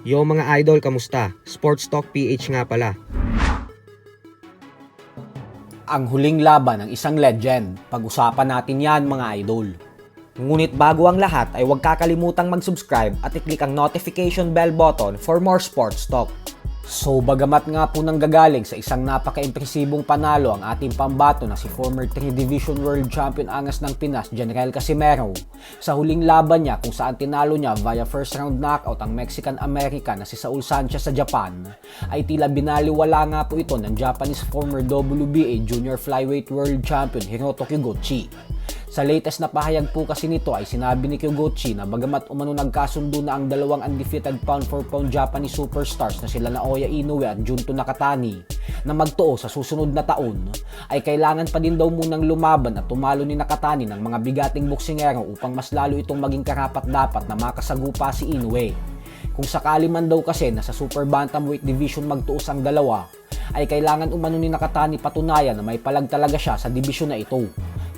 Yo mga idol, kamusta? Sports Talk PH nga pala. Ang huling laban ng isang legend. Pag-usapan natin yan mga idol. Ngunit bago ang lahat ay huwag kakalimutang mag-subscribe at i-click ang notification bell button for more sports talk. So bagamat nga po nanggagaling sa isang napaka-impresibong panalo ang ating pambato na si former 3 Division World Champion Angas ng Pinas, Janriel Casimero, sa huling laban niya kung saan tinalo niya via first round knockout ang Mexican-American na si Saul Sanchez sa Japan, ay tila binaliwala nga po ito ng Japanese former WBA Junior Flyweight World Champion Hiroto Kyoguchi. Sa latest na pahayag po kasi nito ay sinabi ni Kyoguchi na bagamat umano nagkasundo na ang dalawang undefeated pound-for-pound Japanese superstars na sila Naoya Inoue at Junto Nakatani na magtuo sa susunod na taon, ay kailangan pa din daw munang lumaban at tumalo ni Nakatani ng mga bigating boksingero upang mas lalo itong maging karapat-dapat na makasagupa si Inoue. Kung sakali man daw kasi na sa super bantamweight division magtuos ang dalawa, ay kailangan umano ni Nakatani patunayan na may palag talaga siya sa dibisyon na ito.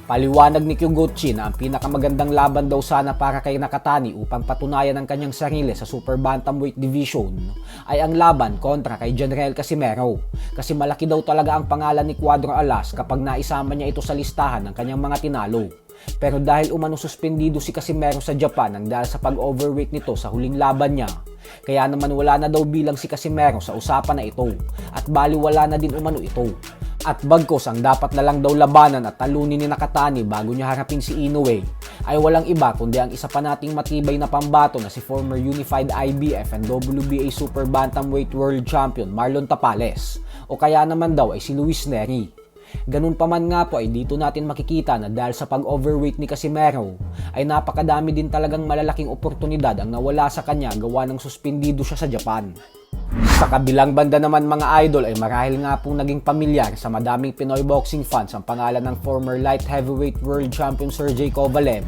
Paliwanag ni Kyoguchi na ang pinakamagandang laban daw sana para kay Nakatani upang patunayan ang kanyang sarili sa super bantamweight division ay ang laban kontra kay Janriel Casimero, kasi malaki daw talaga ang pangalan ni Cuadro Alas kapag naisama niya ito sa listahan ng kanyang mga tinalo. Pero dahil umano suspendido si Casimero sa Japan nang dahil sa pag-overweight nito sa huling laban niya, kaya naman wala na daw bilang si Casimero sa usapan na ito at baliwala na din umano ito. At bagkos ang dapat na lang daw labanan at talunin ni Nakatani bago niya harapin si Inoue ay walang iba kundi ang isa pa nating matibay na pambato na si former Unified IBF and WBA Super Bantamweight World Champion Marlon Tapales, o kaya naman daw ay si Luis Nery. Ganun pa man nga po ay dito natin makikita na dahil sa pag-overweight ni Casimero ay napakadami din talagang malalaking oportunidad ang nawala sa kanya gawa ng suspendido siya sa Japan. Sa kabilang banda naman mga idol ay marahil nga pong naging pamilyar sa madaming Pinoy boxing fans ang pangalan ng former light heavyweight world champion Sergey Kovalev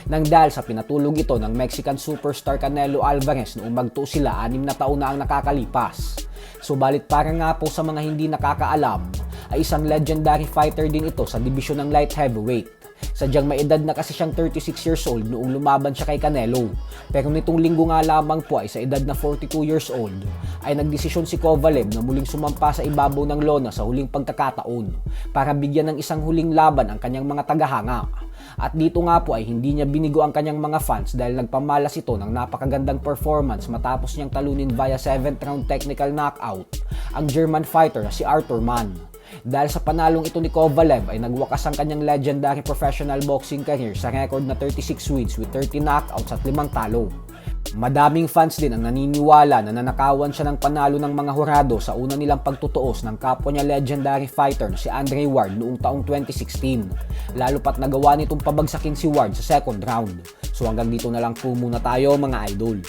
nang dahil sa pinatulog ito ng Mexican superstar Canelo Alvarez noong magtuo sila 6 na taon na ang nakakalipas. Subalit para nga po sa mga hindi nakakaalam ay isang legendary fighter din ito sa dibisyon ng light heavyweight. Sadyang may edad na kasi siyang 36 years old noong lumaban siya kay Canelo. Pero nitong linggo nga lamang po ay sa edad na 42 years old ay nagdesisyon si Kovalev na muling sumampa sa ibabaw ng lona sa huling pagkakataon para bigyan ng isang huling laban ang kanyang mga tagahanga. At dito nga po ay hindi niya binigo ang kanyang mga fans dahil nagpamalas ito ng napakagandang performance matapos niyang talunin via 7th round technical knockout ang German fighter na si Arthur Mann. Dahil sa panalong ito ni Kovalev ay nagwakas ang kanyang legendary professional boxing career sa record na 36 wins with 30 knockouts at 5 talo. Madaming fans din ang naniniwala na nanakawan siya ng panalo ng mga hurado sa una nilang pagtutuos ng kapwa niya legendary fighter na si Andre Ward noong taong 2016. Lalo pat nagawa nitong pabagsakin si Ward sa second round. So hanggang dito na lang po muna tayo mga idol.